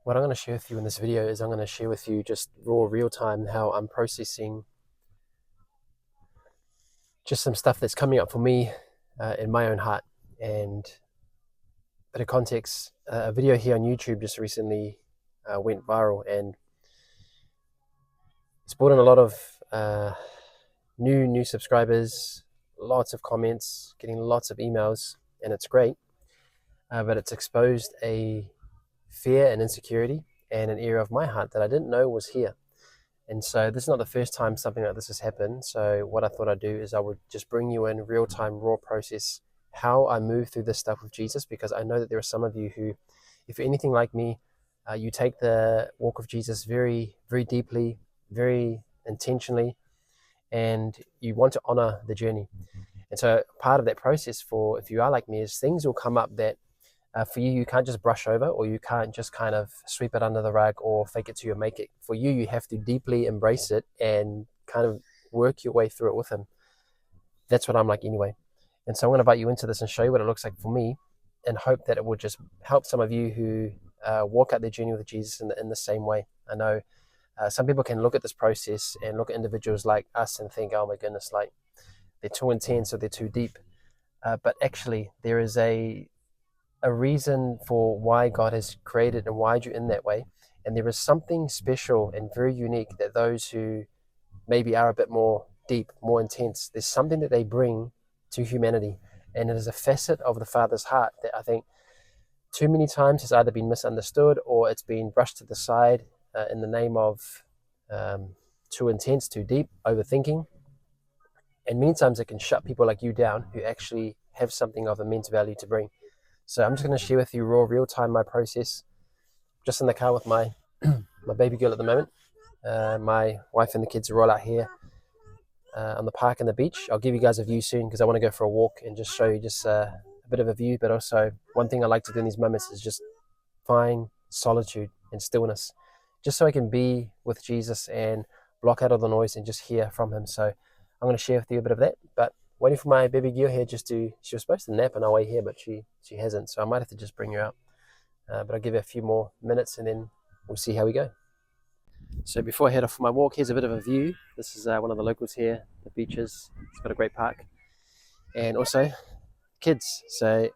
What I'm going to share with you in this video is I'm going to share with you just raw, real time how I'm processing just some stuff that's coming up for me in my own heart. And a bit of context, a video here on YouTube just recently went viral, and it's brought in a lot of new subscribers, lots of comments, getting lots of emails, and it's great. But it's exposed a fear and insecurity and an area of my heart that I didn't know was here. And so this is not the first time something like this has happened. So what I thought I'd do is I would just bring you in real time, raw process, how I move through this stuff with Jesus, because I know that there are some of you who, if you're anything like me, you take the walk of Jesus very, very deeply, very intentionally, and you want to honor the journey. And so part of that process for, if you are like me, is things will come up that for you can't just brush over, or you can't just kind of sweep it under the rug or fake it till you make it. For you have to deeply embrace it and kind of work your way through it with him. That's what I'm like anyway. And so I'm going to invite you into this and show you what it looks like for me, and hope that it will just help some of you who walk out their journey with Jesus in the same way. I know some people can look at this process and look at individuals like us and think, oh my goodness, like they're too intense or they're too deep. But actually there is a reason for why God has created and wired you in that way. And there is something special and very unique that those who maybe are a bit more deep, more intense, there's something that they bring to humanity. And it is a facet of the Father's heart that I think too many times has either been misunderstood or it's been brushed to the side in the name of too intense, too deep, overthinking. And many times it can shut people like you down who actually have something of immense value to bring. So I'm just going to share with you raw, real time my process. Just in the car with my my baby girl at the moment. My wife and the kids are all out here on the park and the beach. I'll give you guys a view soon because I want to go for a walk and just show you just a bit of a view. But also one thing I like to do in these moments is just find solitude and stillness, just so I can be with Jesus and block out all the noise and just hear from him. So I'm going to share with you a bit of that. But waiting for my baby girl here she was supposed to nap on our way here, but she hasn't. So I might have to just bring her out. But I'll give her a few more minutes and then we'll see how we go. So before I head off for my walk, here's a bit of a view. This is one of the locals here, the beaches. It's got a great park. And also kids. So I'm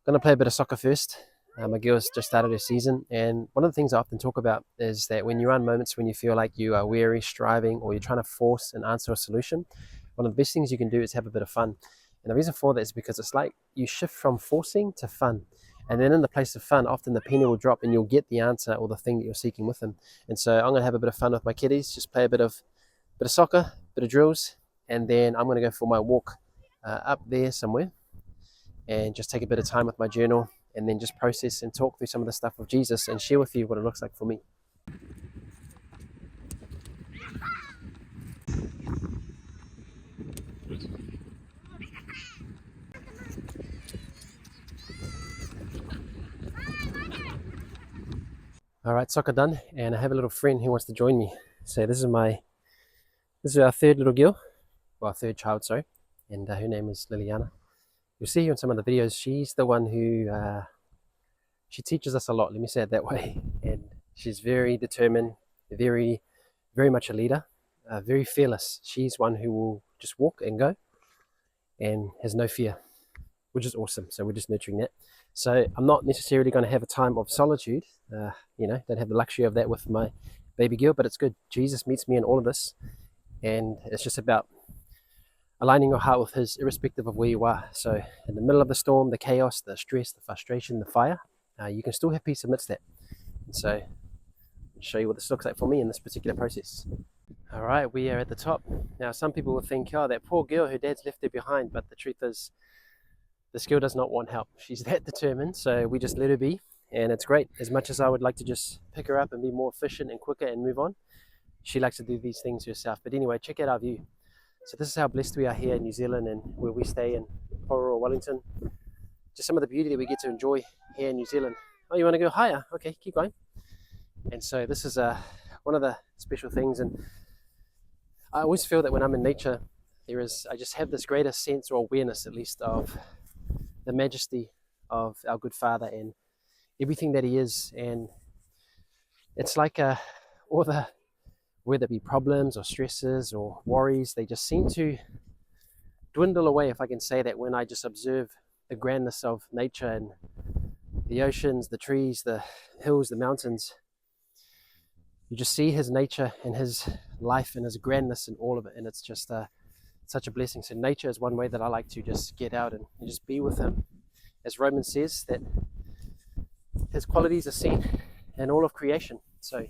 going to play a bit of soccer first. My girl's just started her season, and one of the things I often talk about is that when you're on moments when you feel like you are weary, striving, or you're trying to force an answer or solution, one of the best things you can do is have a bit of fun. And the reason for that is because it's like you shift from forcing to fun. And then in the place of fun, often the penny will drop and you'll get the answer or the thing that you're seeking with them. And so I'm going to have a bit of fun with my kiddies, just play a bit of soccer, bit of drills, and then I'm going to go for my walk up there somewhere and just take a bit of time with my journal and then just process and talk through some of the stuff with Jesus and share with you what it looks like for me. All right, soccer done, and I have a little friend who wants to join me. So this is our third little girl, well, our third child, sorry, and her name is Liliana. You'll see her in some of the videos. She's the one who she teaches us a lot. Let me say it that way. And she's very determined, very, very much a leader, very fearless. She's one who will just walk and go, and has no fear, which is awesome. So we're just nurturing that. So I'm not necessarily going to have a time of solitude. Don't have the luxury of that with my baby girl, but it's good. Jesus meets me in all of this, and it's just about aligning your heart with his, irrespective of where you are. So in the middle of the storm, the chaos, the stress, the frustration, the fire, you can still have peace amidst that. And so I'll show you what this looks like for me in this particular process. All right, we are at the top. Now, some people will think, oh, that poor girl, her dad's left her behind. But the truth is, this girl does not want help. She's that determined, so we just let her be. And it's great. As much as I would like to just pick her up and be more efficient and quicker and move on, she likes to do these things herself. But anyway, check out our view. So this is how blessed we are here in New Zealand and where we stay in Porirua, Wellington. Just some of the beauty that we get to enjoy here in New Zealand. Oh, you want to go higher? Okay, keep going. And so this is one of the special things. And I always feel that when I'm in nature, I just have this greater sense or awareness, at least, of the majesty of our good Father and everything that he is. And it's like all the, whether it be problems or stresses or worries, they just seem to dwindle away, if I can say that, when I just observe the grandness of nature and the oceans, the trees, the hills, the mountains. You just see his nature and his life and his grandness in all of it, and it's just such a blessing. So nature is one way that I like to just get out and just be with him. As Romans says, that his qualities are seen in all of creation. So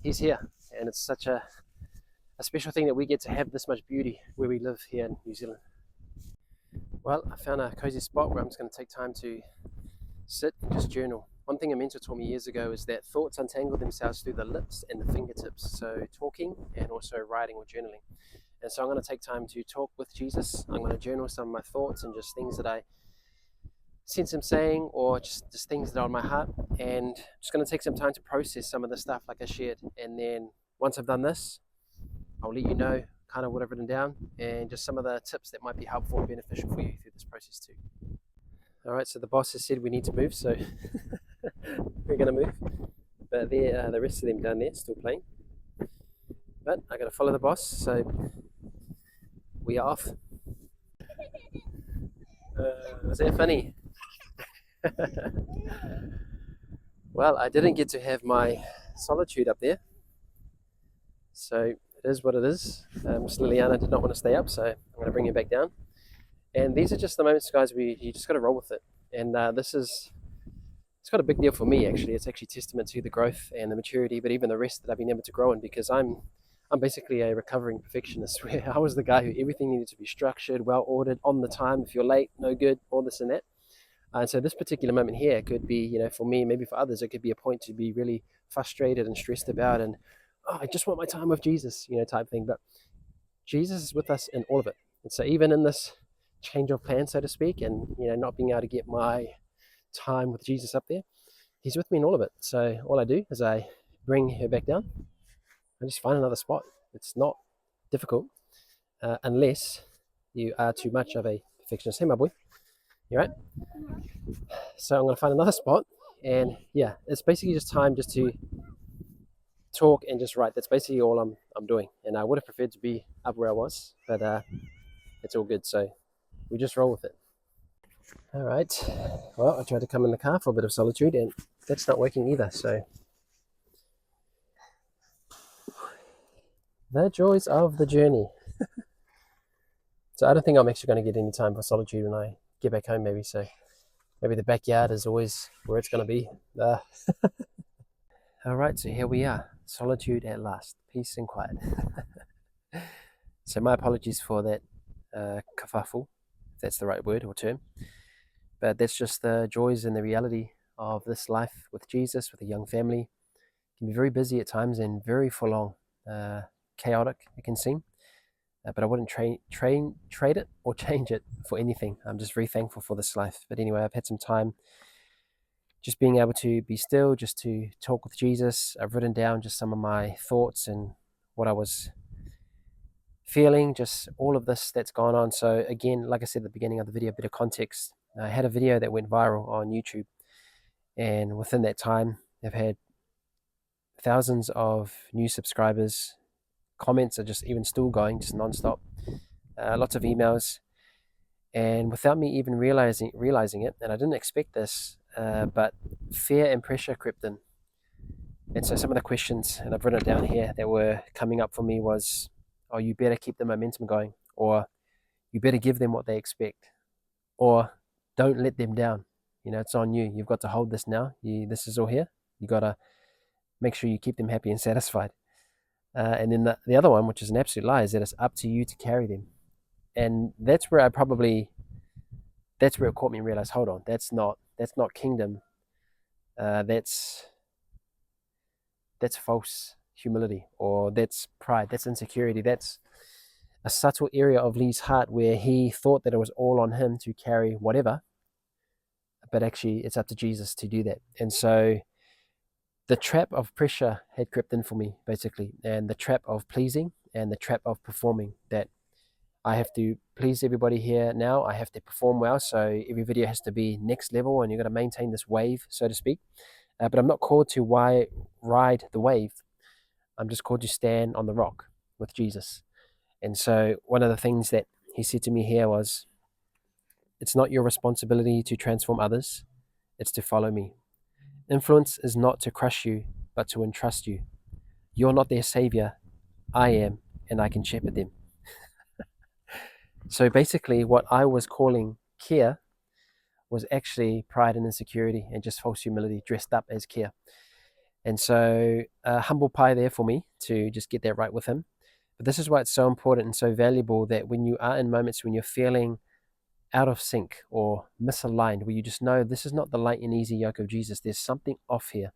he's here, and it's such a special thing that we get to have this much beauty where we live here in New Zealand. Well, I found a cozy spot where I'm just going to take time to sit and just journal. One thing a mentor taught me years ago is that thoughts untangle themselves through the lips and the fingertips. So talking and also writing or journaling. And so I'm going to take time to talk with Jesus. I'm going to journal some of my thoughts and just things that I sense him saying, or just things that are on my heart. And I'm just going to take some time to process some of the stuff like I shared. And then once I've done this, I'll let you know kind of what I've written down and just some of the tips that might be helpful and beneficial for you through this process too. All right, so the boss has said we need to move, so we're going to move. But the rest of them down there still playing. But I got to follow the boss, so we are off. Was that funny? Well, I didn't get to have my solitude up there, so it is what it is. Miss Liliana did not want to stay up, so I'm going to bring her back down. And these are just the moments, guys, where you just got to roll with it. And it's got a big deal for me, actually. It's actually testament to the growth and the maturity, but even the rest that I've been able to grow in, because I'm basically a recovering perfectionist, where I was the guy who everything needed to be structured, well ordered, on the time. If you're late, no good, all this and that. And so this particular moment here could be, for me, maybe for others, it could be a point to be really frustrated and stressed about, and I just want my time with Jesus, type thing. But Jesus is with us in all of it. And so even in this change of plan, so to speak, and not being able to get my time with Jesus up there, he's with me in all of it. So all I do is I bring her back down. I just find another spot. It's not difficult, unless you are too much of a perfectionist. Hey, my boy, you right? So I'm going to find another spot, and yeah, it's basically just time just to talk and just write. That's basically all I'm doing. And I would have preferred to be up where I was, but it's all good. So we just roll with it. All right. Well, I tried to come in the car for a bit of solitude, and that's not working either. So the joys of the journey. So I don't think I'm actually going to get any time for solitude when I get back home, maybe. So maybe the backyard is always where it's going to be. All right, so here we are. Solitude at last. Peace and quiet. So my apologies for that kerfuffle, if that's the right word or term. But that's just the joys and the reality of this life with Jesus, with a young family. It can be very busy at times and very full on, chaotic, it can seem. But I wouldn't trade it or change it for anything. I'm just very thankful for this life. But anyway, I've had some time just being able to be still, just to talk with Jesus. I've written down just some of my thoughts and what I was feeling, just all of this that's gone on. So again, like I said at the beginning of the video, a bit of context. I had a video that went viral on YouTube, and within that time, I've had thousands of new subscribers. Comments are just even still going, just non-stop. Lots of emails, and without me even realizing it, and I didn't expect this, but fear and pressure crept in. And so some of the questions, and I've written it down here, that were coming up for me was, oh, you better keep the momentum going, or you better give them what they expect, or don't let them down. It's on you. You've got to hold this now. This is all here. You got to make sure you keep them happy and satisfied. And then the other one, which is an absolute lie, is that it's up to you to carry them. And that's where it caught me and realized, hold on, that's not kingdom. That's false humility, or that's pride, that's insecurity. That's a subtle area of Lee's heart where he thought that it was all on him to carry whatever, but actually it's up to Jesus to do that. And so the trap of pressure had crept in for me, basically, and the trap of pleasing and the trap of performing, that I have to please everybody here now. I have to perform well, so every video has to be next level, and you've got to maintain this wave, so to speak. But I'm not called to ride the wave. I'm just called to stand on the rock with Jesus. And so one of the things that he said to me here was, it's not your responsibility to transform others, it's to follow me. Influence is not to crush you, but to entrust you. You're not their savior, I am, and I can shepherd them. So basically, what I was calling care was actually pride and insecurity and just false humility dressed up as care. And so, humble pie there for me to just get that right with him. But this is why it's so important and so valuable that when you are in moments when you're feeling out of sync or misaligned, where you just know this is not the light and easy yoke of Jesus, there's something off here.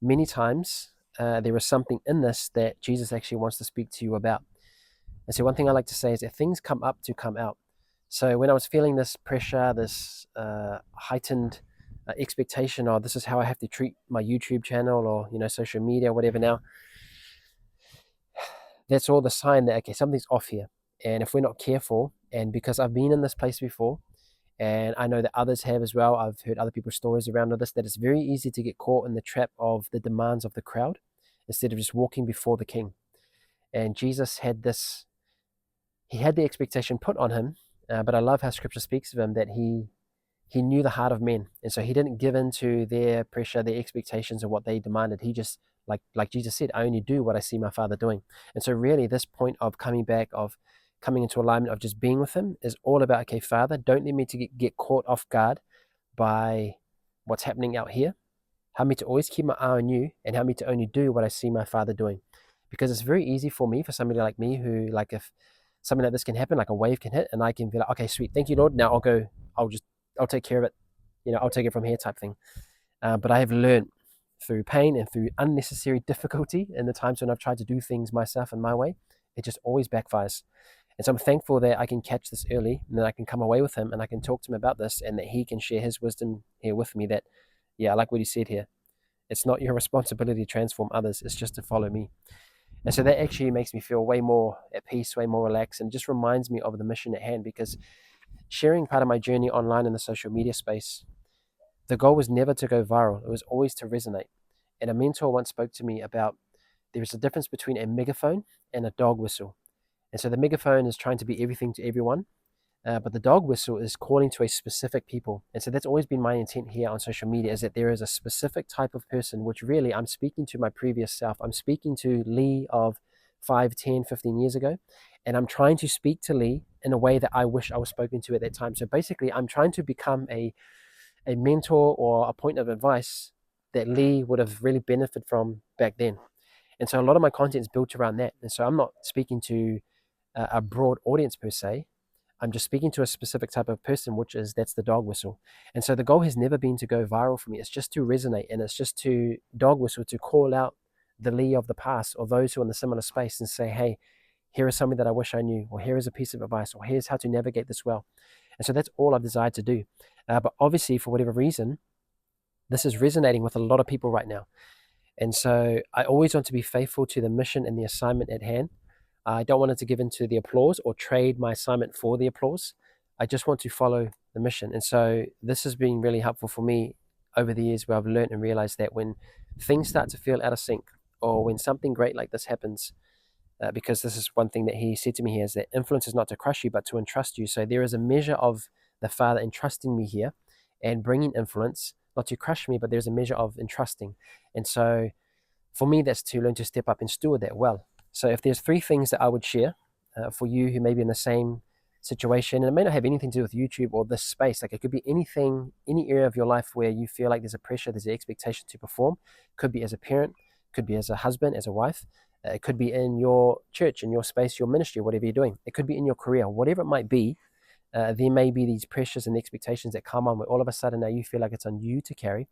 Many times, there is something in this that Jesus actually wants to speak to you about. And so, one thing I like to say is that things come up to come out. So, when I was feeling this pressure, this heightened expectation, or this is how I have to treat my YouTube channel or social media, or whatever now, that's all the sign that, okay, something's off here. And if we're not careful, and because I've been in this place before, and I know that others have as well, I've heard other people's stories around this, that it's very easy to get caught in the trap of the demands of the crowd instead of just walking before the king. And Jesus had this, he had the expectation put on him, but I love how scripture speaks of him, that he knew the heart of men. And so he didn't give in to their pressure, their expectations, and what they demanded. He just, like Jesus said, I only do what I see my Father doing. And so really this point of coming back, of coming into alignment, of just being with him, is all about, okay, Father, don't let me to get caught off guard by what's happening out here. Help me to always keep my eye on you, and help me to only do what I see my Father doing. Because it's very easy for me, for somebody like me, who, like, if something like this can happen, like a wave can hit, and I can be like, okay, sweet, thank you, Lord, now I'll take care of it, I'll take it from here, type thing. But I have learned through pain and through unnecessary difficulty in the times when I've tried to do things myself and my way, it just always backfires. And so I'm thankful that I can catch this early, and then I can come away with him and I can talk to him about this, and that he can share his wisdom here with me, that, yeah, I like what he said here. It's not your responsibility to transform others, it's just to follow me. And so that actually makes me feel way more at peace, way more relaxed, and just reminds me of the mission at hand. Because sharing part of my journey online in the social media space, the goal was never to go viral, it was always to resonate. And a mentor once spoke to me about, there is a difference between a megaphone and a dog whistle. And so the megaphone is trying to be everything to everyone, but the dog whistle is calling to a specific people. And so that's always been my intent here on social media, is that there is a specific type of person, which really I'm speaking to my previous self. I'm speaking to Lee of 5, 10, 15 years ago. And I'm trying to speak to Lee in a way that I wish I was spoken to at that time. So basically, I'm trying to become a mentor or a point of advice that Lee would have really benefited from back then. And so a lot of my content is built around that. And so I'm not speaking to a broad audience per se. I'm just speaking to a specific type of person, that's the dog whistle. And so the goal has never been to go viral for me. It's just to resonate, and it's just to dog whistle, to call out the Lee of the past, or those who are in the similar space, and say, hey, here is something that I wish I knew, or here is a piece of advice, or here's how to navigate this well. And so that's all I've desired to do. But obviously, for whatever reason, this is resonating with a lot of people right now. And so I always want to be faithful to the mission and the assignment at hand. I don't want it to give into the applause or trade my assignment for the applause. I just want to follow the mission. And so this has been really helpful for me over the years, where I've learned and realized that when things start to feel out of sync, or when something great like this happens, because this is one thing that he said to me here, is that influence is not to crush you, but to entrust you. So there is a measure of the Father entrusting me here and bringing influence, not to crush me, but there's a measure of entrusting. And so for me, that's to learn to step up and steward that well. So if there's 3 things that I would share for you who may be in the same situation, and it may not have anything to do with YouTube or this space, like it could be anything, any area of your life where you feel like there's a pressure, there's an expectation to perform. Could be as a parent, could be as a husband, as a wife. It could be in your church, in your space, your ministry, whatever you're doing. It could be in your career, whatever it might be. There may be these pressures and expectations that come on, where all of a sudden now you feel like it's on you to carry.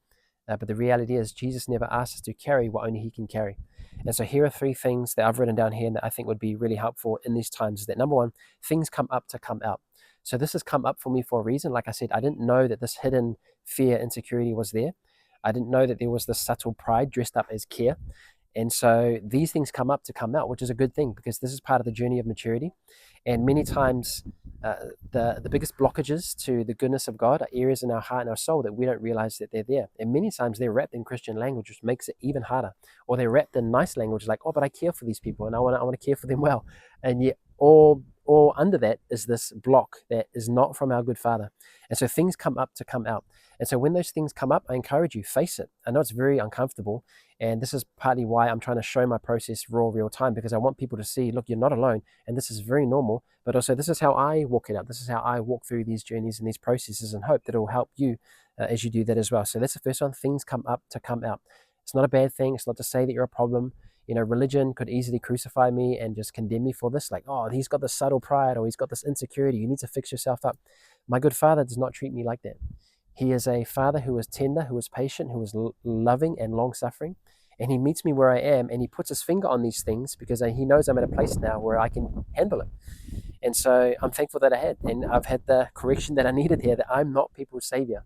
But the reality is, Jesus never asked us to carry what only he can carry. And so here are 3 things that I've written down here, and that I think would be really helpful in these times. Is that, number 1, things come up to come out. So this has come up for me for a reason. Like I said, I didn't know that this hidden fear, insecurity was there. I didn't know that there was this subtle pride dressed up as care. And so these things come up to come out, which is a good thing, because this is part of the journey of maturity. And many times, the biggest blockages to the goodness of God are areas in our heart and our soul that we don't realize that they're there. And many times they're wrapped in Christian language, which makes it even harder. Or they're wrapped in nice language, like, oh, but I care for these people and I want to care for them well. And yet, all under that is this block that is not from our good Father. And so things come up to come out. And so when those things come up, I encourage you, face it. I know it's very uncomfortable. And this is partly why I'm trying to show my process raw, real time, because I want people to see, look, you're not alone. And this is very normal. But also, this is how I walk it out. This is how I walk through these journeys and these processes, and hope that it will help you as you do that as well. So that's the first one. Things come up to come out. It's not a bad thing. It's not to say that you're a problem. You know, religion could easily crucify me and just condemn me for this. Like, oh, he's got this subtle pride, or he's got this insecurity. You need to fix yourself up. My good Father does not treat me like that. He is a Father who is tender, who is patient, who is loving and long-suffering. And he meets me where I am, and he puts his finger on these things because he knows I'm at a place now where I can handle it. And so I'm thankful that I had. And I've had the correction that I needed here, that I'm not people's savior.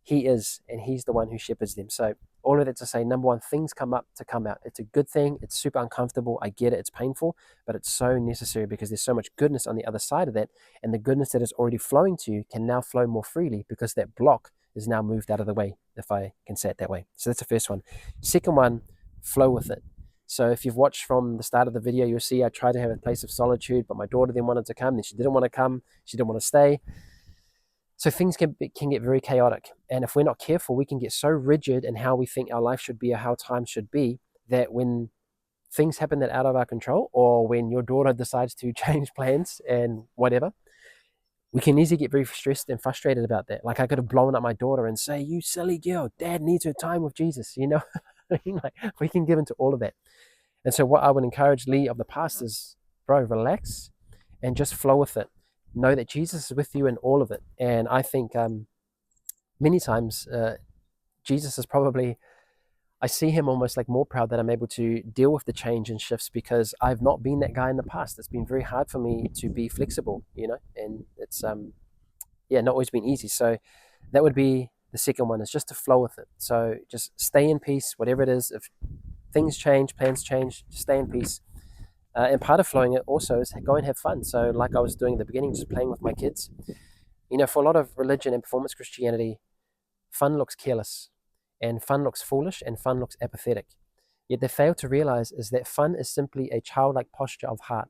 He is, and he's the one who shepherds them. So all of that to say, number one, things come up to come out. It's a good thing. It's super uncomfortable. I get it. It's painful, but it's so necessary because there's so much goodness on the other side of that. And the goodness that is already flowing to you can now flow more freely because that block is now moved out of the way, if I can say it that way. So that's the first one. Second one, flow with it. So if you've watched from the start of the video, you'll see I tried to have a place of solitude, but my daughter then wanted to come, then she didn't want to come, she didn't want to stay. So things can get very chaotic. And if we're not careful, we can get so rigid in how we think our life should be or how time should be, that when things happen that are out of our control, or when your daughter decides to change plans and whatever, we can easily get very stressed and frustrated about that. Like, I could have blown up my daughter and say, you silly girl, dad needs her time with Jesus, you know? Like, we can give into all of that. And so what I would encourage Lee of the past is, bro, relax and just flow with it. Know that Jesus is with you in all of it. And I think many times Jesus is probably, I see him almost like more proud that I'm able to deal with the change and shifts, because I've not been that guy in the past. It's been very hard for me to be flexible, you know, and it's not always been easy. So that would be the second one, is just to flow with it. So just stay in peace, whatever it is. If things change, plans change, just stay in peace. And part of flowing it also is go and have fun. So like I was doing at the beginning, just playing with my kids. You know, for a lot of religion and performance Christianity, fun looks careless, and fun looks foolish, and fun looks apathetic. Yet they fail to realize is that fun is simply a childlike posture of heart.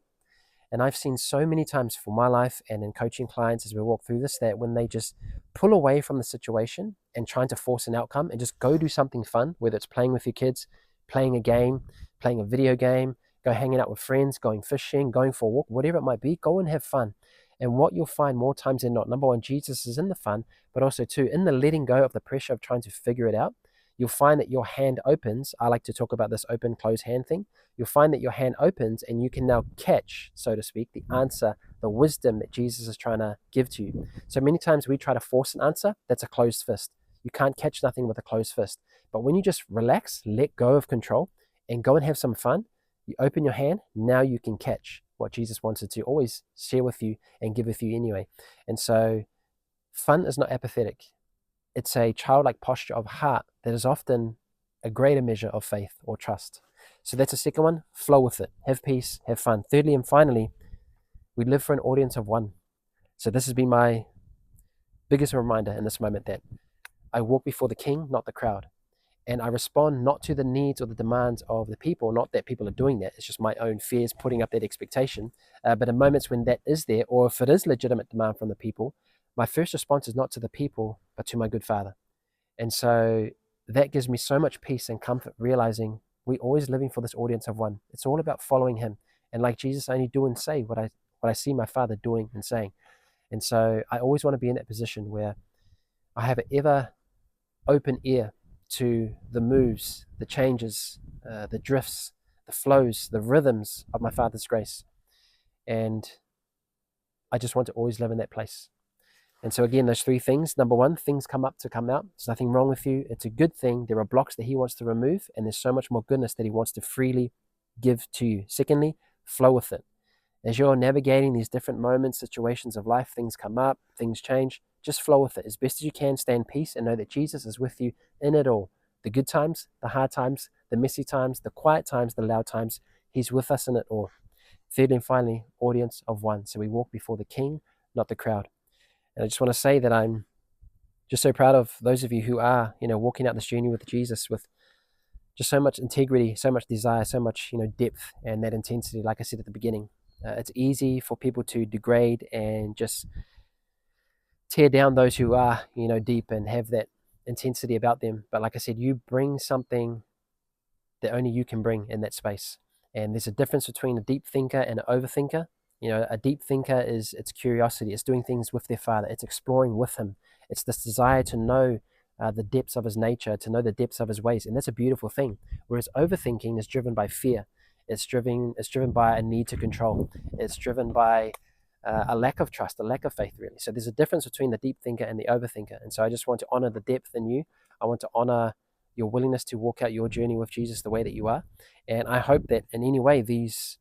And I've seen so many times for my life and in coaching clients as we walk through this, that when they just pull away from the situation and trying to force an outcome and just go do something fun, whether it's playing with your kids, playing a game, playing a video game, go hanging out with friends, going fishing, going for a walk, whatever it might be, go and have fun. And what you'll find more times than not, number one, Jesus is in the fun, but also two, in the letting go of the pressure of trying to figure it out, you'll find that your hand opens. I like to talk about this open, close hand thing. You'll find that your hand opens and you can now catch, so to speak, the answer, the wisdom that Jesus is trying to give to you. So many times we try to force an answer, that's a closed fist. You can't catch nothing with a closed fist. But when you just relax, let go of control, and go and have some fun, you open your hand, now you can catch what Jesus wanted to always share with you and give with you anyway. And so fun is not apathetic. It's a childlike posture of heart that is often a greater measure of faith or trust. So that's the second one. Flow with it. Have peace. Have fun. Thirdly and finally, we live for an audience of one. So this has been my biggest reminder in this moment, that I walk before the King, not the crowd. And I respond not to the needs or the demands of the people, not that people are doing that. It's just my own fears putting up that expectation. But in moments when that is there, or if it is legitimate demand from the people, my first response is not to the people, but to my good Father. And so that gives me so much peace and comfort, realizing we're always living for this audience of one. It's all about following him. And like Jesus, I only do and say what I see my Father doing and saying. And so I always want to be in that position where I have an ever open ear to the moves, the changes, the drifts, the flows, the rhythms of my Father's grace. And I just want to always live in that place. And so again, those three things. Number one, things come up to come out. There's nothing wrong with you. It's a good thing. There are blocks that he wants to remove, and there's so much more goodness that he wants to freely give to you. Secondly, flow with it. As you're navigating these different moments, situations of life, things come up, things change, just flow with it as best as you can. Stay in peace and know that Jesus is with you in it all. The good times, the hard times, the messy times, the quiet times, the loud times. He's with us in it all. Thirdly and finally, audience of one. So we walk before the King, not the crowd. And I just want to say that I'm just so proud of those of you who are, walking out this journey with Jesus with just so much integrity, so much desire, so much, depth and that intensity. Like I said at the beginning, it's easy for people to degrade and just tear down those who are, deep and have that intensity about them. But like I said, you bring something that only you can bring in that space. And there's a difference between a deep thinker and an overthinker. A deep thinker is it's curiosity, it's doing things with their Father, it's exploring with Him, it's this desire to know the depths of His nature, to know the depths of His ways, and that's a beautiful thing. Whereas overthinking is driven by fear, it's driven by a need to control, it's driven by a lack of trust, a lack of faith, really. So there's a difference between the deep thinker and the overthinker. And so I just want to honor the depth in you. I want to honor your willingness to walk out your journey with Jesus the way that you are. And I hope that in any way these,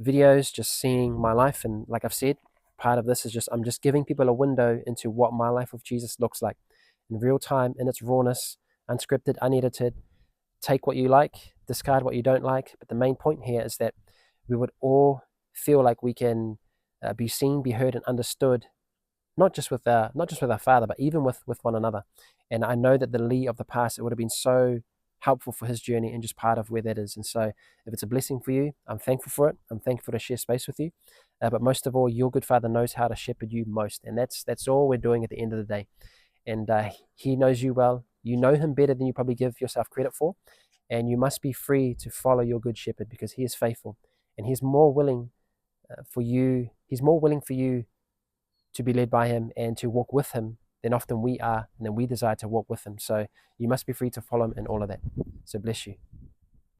videos, just seeing my life, and like I've said, part of this is I'm just giving people a window into what my life with Jesus looks like in real time, in its rawness, unscripted, unedited. Take what you like, discard what you don't like. But the main point here is that we would all feel like we can be seen, be heard, and understood, not just with our Father, but even with one another. And I know that the Lee of the past, it would have been so helpful for his journey and just part of where that is. And so if it's a blessing for you, I'm thankful for it. I'm thankful to share space with you. But most of all, your good Father knows how to shepherd you most. And that's all we're doing at the end of the day. And He knows you well. You know Him better than you probably give yourself credit for. And you must be free to follow your good shepherd, because He is faithful. And He's more willing for you. He's more willing for you to be led by Him and to walk with Him than often we are, and then we desire to walk with Him. So you must be free to follow Him in all of that. So bless you.